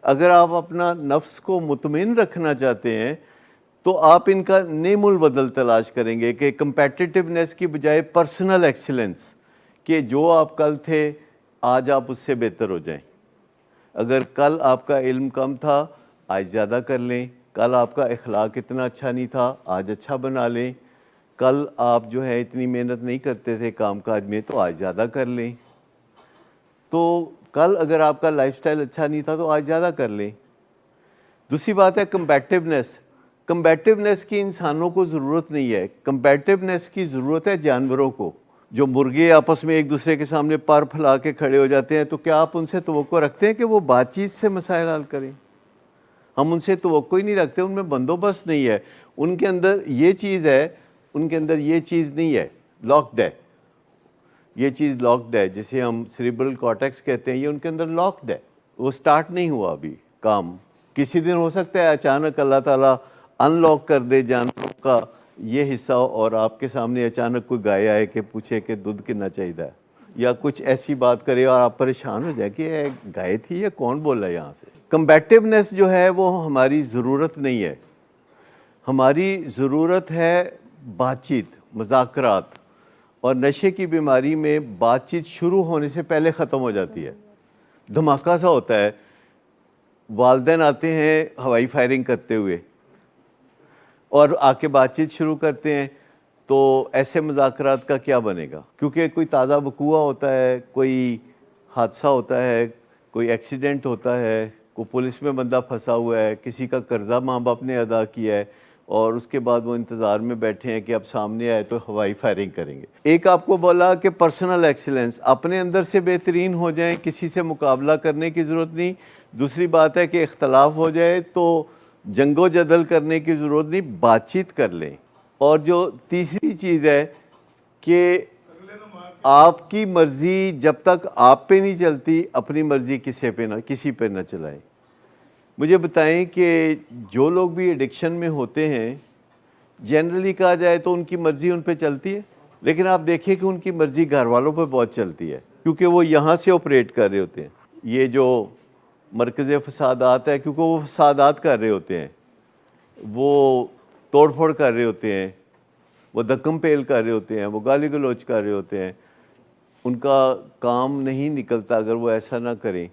اگر آپ اپنا نفس کو مطمئن رکھنا چاہتے ہیں تو آپ ان کا نعم البدل تلاش کریں گے کہ کمپیٹیٹیونیس کی بجائے پرسنل ایکسیلنس، کہ جو آپ کل تھے آج آپ اس سے بہتر ہو جائیں۔ اگر کل آپ کا علم کم تھا آج زیادہ کر لیں، کل آپ کا اخلاق اتنا اچھا نہیں تھا آج اچھا بنا لیں، کل آپ جو ہے اتنی محنت نہیں کرتے تھے کام کاج میں تو آج زیادہ کر لیں، تو کل اگر آپ کا لائف سٹائل اچھا نہیں تھا تو آج زیادہ کر لیں۔ دوسری بات ہے کمپیٹیونیس۔ کمپیٹیونیس کی انسانوں کو ضرورت نہیں ہے، کمپیٹیونیس کی ضرورت ہے جانوروں کو۔ جو مرغے آپس میں ایک دوسرے کے سامنے پر پھیلا کے کھڑے ہو جاتے ہیں تو کیا آپ ان سے توقع رکھتے ہیں کہ وہ بات چیت سے مسائل حل کریں؟ ہم ان سے توقع ہی نہیں رکھتے، ان میں بندوبست نہیں ہے، ان کے اندر یہ چیز ہے، ان کے اندر یہ چیز نہیں ہے، لاکڈ ہے، یہ چیز لاکڈ ہے جسے ہم سیریبرل کارٹیکس کہتے ہیں، یہ ان کے اندر لاکڈ ہے، وہ سٹارٹ نہیں ہوا ابھی کام۔ کسی دن ہو سکتا ہے اچانک اللہ تعالیٰ ان لاک کر دے جانوروں کا یہ حصہ اور آپ کے سامنے اچانک کوئی گائے آئے کہ پوچھے کہ دودھ کتنا چاہیے، یا کچھ ایسی بات کرے اور آپ پریشان ہو جائے کہ یہ گائے تھی یا کون بول رہا ہے یہاں سے۔ کمپیٹیونیس جو ہے وہ ہماری ضرورت نہیں ہے، ہماری ضرورت ہے بات چیت، مذاکرات، اور نشے کی بیماری میں بات چیت شروع ہونے سے پہلے ختم ہو جاتی ہے۔ دھماکہ سا ہوتا ہے، والدین آتے ہیں ہوائی فائرنگ کرتے ہوئے اور آ کے بات چیت شروع کرتے ہیں، تو ایسے مذاکرات کا کیا بنے گا؟ کیونکہ کوئی تازہ وقوع ہوتا ہے، کوئی حادثہ ہوتا ہے، کوئی ایکسیڈنٹ ہوتا ہے، کوئی پولیس میں بندہ پھنسا ہوا ہے، کسی کا قرضہ ماں باپ نے ادا کیا ہے، اور اس کے بعد وہ انتظار میں بیٹھے ہیں کہ اب سامنے آئے تو ہوائی فائرنگ کریں گے۔ ایک آپ کو بولا کہ پرسنل ایکسیلنس، اپنے اندر سے بہترین ہو جائیں، کسی سے مقابلہ کرنے کی ضرورت نہیں۔ دوسری بات ہے کہ اختلاف ہو جائے تو جنگ و جدل کرنے کی ضرورت نہیں، بات چیت کر لیں۔ اور جو تیسری چیز ہے کہ آپ کی مرضی جب تک آپ پہ نہیں چلتی اپنی مرضی کسی پہ نہ چلائیں۔ مجھے بتائیں کہ جو لوگ بھی ایڈکشن میں ہوتے ہیں، جنرلی کہا جائے تو ان کی مرضی ان پہ چلتی ہے، لیکن آپ دیکھیں کہ ان کی مرضی گھر والوں پہ بہت چلتی ہے، کیونکہ وہ یہاں سے آپریٹ کر رہے ہوتے ہیں۔ یہ جو مرکز فسادات ہے، کیونکہ وہ فسادات کر رہے ہوتے ہیں، وہ توڑ پھوڑ کر رہے ہوتے ہیں، وہ دکم پیل کر رہے ہوتے ہیں، وہ گالی گلوچ کر رہے ہوتے ہیں، ان کا کام نہیں نکلتا اگر وہ ایسا نہ کریں۔